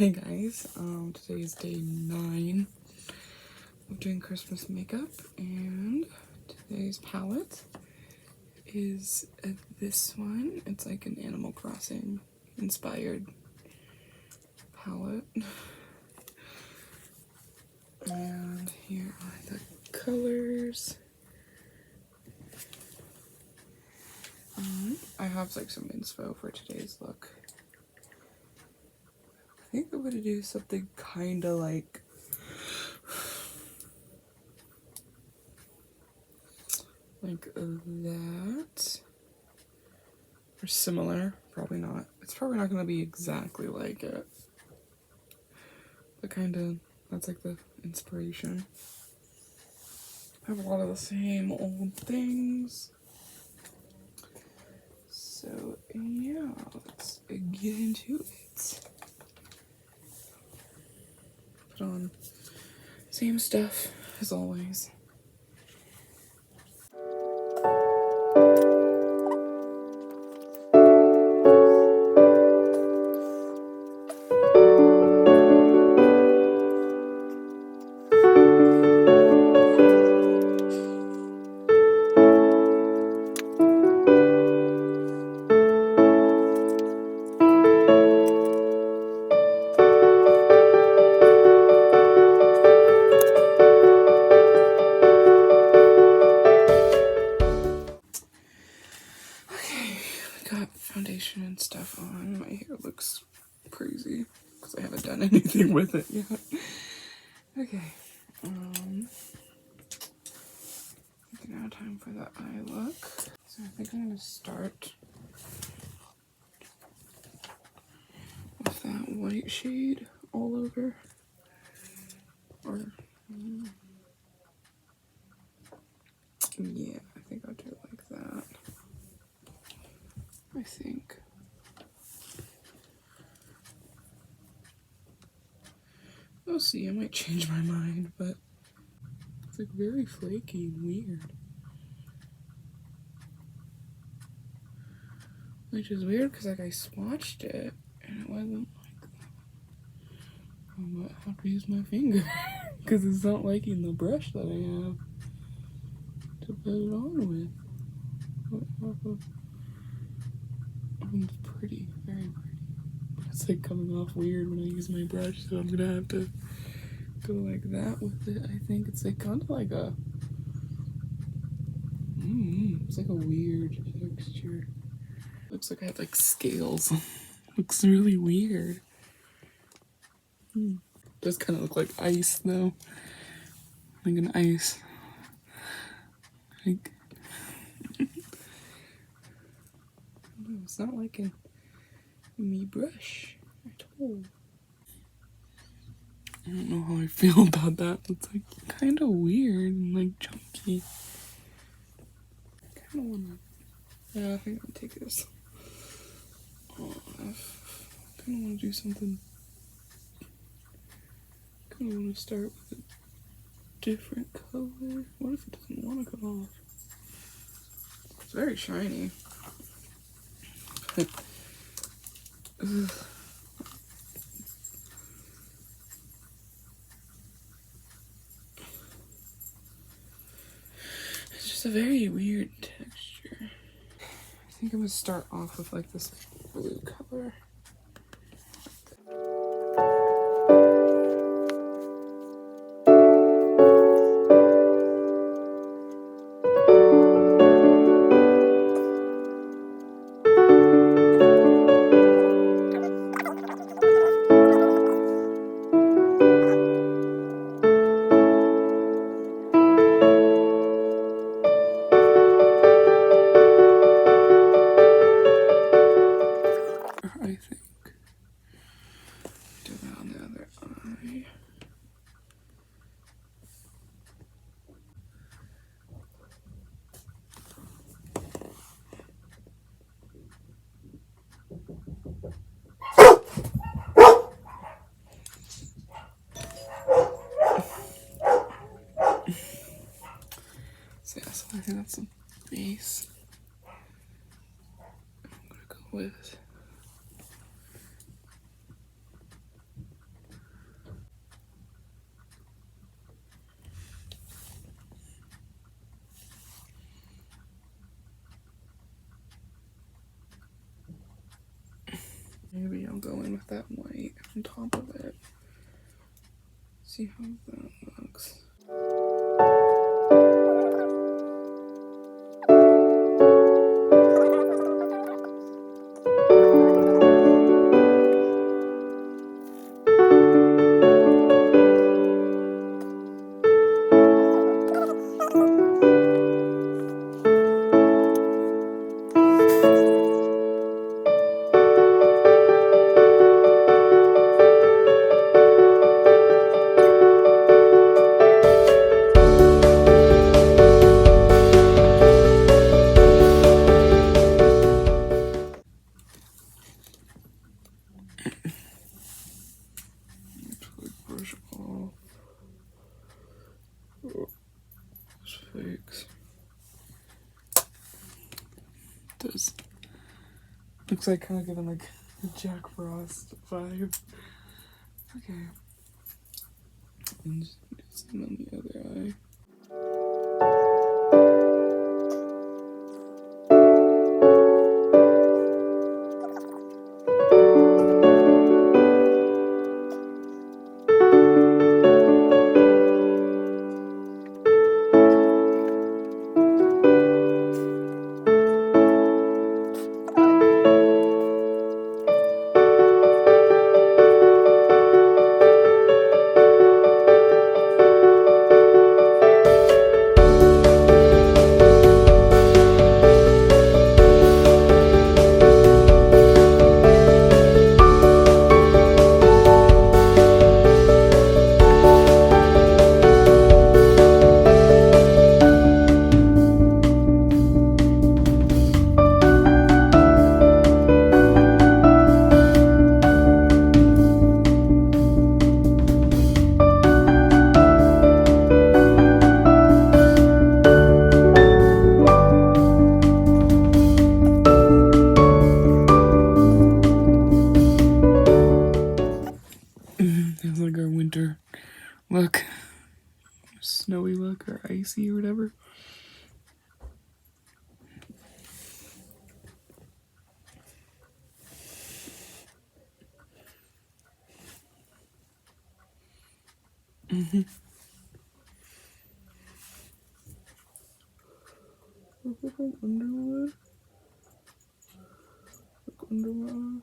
Hey guys, today is day 9 of doing Christmas makeup, and today's palette is this one. It's like an Animal Crossing inspired palette. And here are the colors. I have like some inspo for today's look. I think I'm gonna do something kind of like that, or similar. Probably not. It's probably not gonna be exactly like it, but kind of. That's like the inspiration. I have a lot of the same old things. So yeah, let's get into it. Put on same stuff as always. Foundation and stuff on. My hair looks crazy because I haven't done anything with it yet. Okay, now time for the eye look. So I think I'm gonna start with that white shade all over, or yeah, I think I'll do it like that. I think. We'll see, I might change my mind, but it's like very flaky and weird. Which is weird because like I swatched it and it wasn't like that. I might have to use my finger because it's not liking the brush that I have to put it on with. It's pretty, very pretty. But it's like coming off weird when I use my brush, so I'm gonna have to go like that with it. I think it's like kind of like a it's like a weird texture. Looks like I have like scales. Looks really weird. Does kind of look like ice though, like an ice. Like it's not like a me brush at all. I don't know how I feel about that. It's like kind of weird and like chunky. I kind of wanna. Yeah, I think I'm gonna take this off. I kind of want to do something. Kind of want to start with a different color. What if it doesn't want to come off? It's very shiny. It's just a very weird texture. I think I'm gonna start off with like this blue color. I think. Do that on the other eye. So yeah, so I think that's the base. I'm gonna go with maybe I'll go in with that white on top of it. See how that looks. Brush off those fakes. Does looks like kind of giving like a Jack Frost vibe. Okay. And just do some on the other eye. It's like our winter look. Snowy look or icy or whatever. Underwood. Underwood.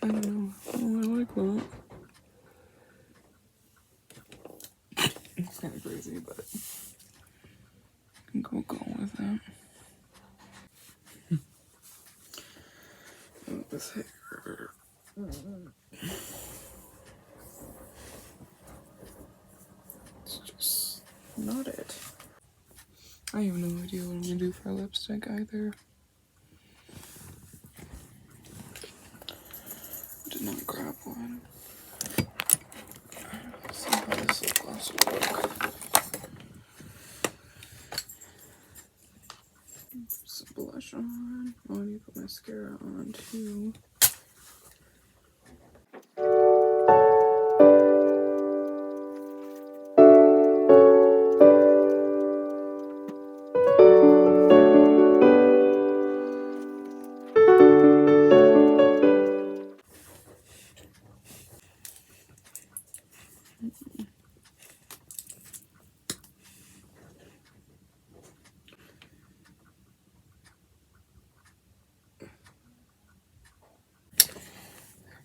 I don't know. Oh, I like that. It's kind of crazy, but I think we'll go with that. Oh, this hair. It's just not it. I have no idea what I'm gonna do for lipstick either. Did not grab one. Let's see how this lip gloss will look. Put some blush on. Oh, I need to put mascara on too.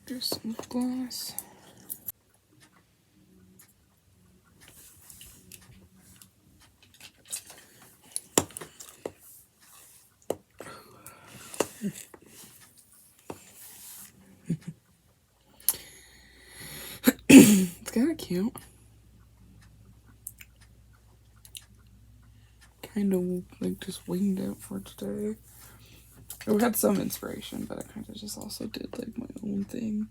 Do some lip gloss. It's kind of cute. Kind of like just winged it for today. I had some inspiration, but I kind of just also did like my own thing.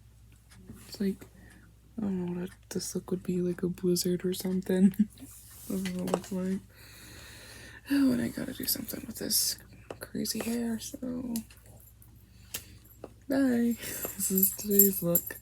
It's like, I don't know what this look would be, like a blizzard or something. I don't know what it looks like. Oh, and I gotta do something with this crazy hair, so Bye. This is today's look.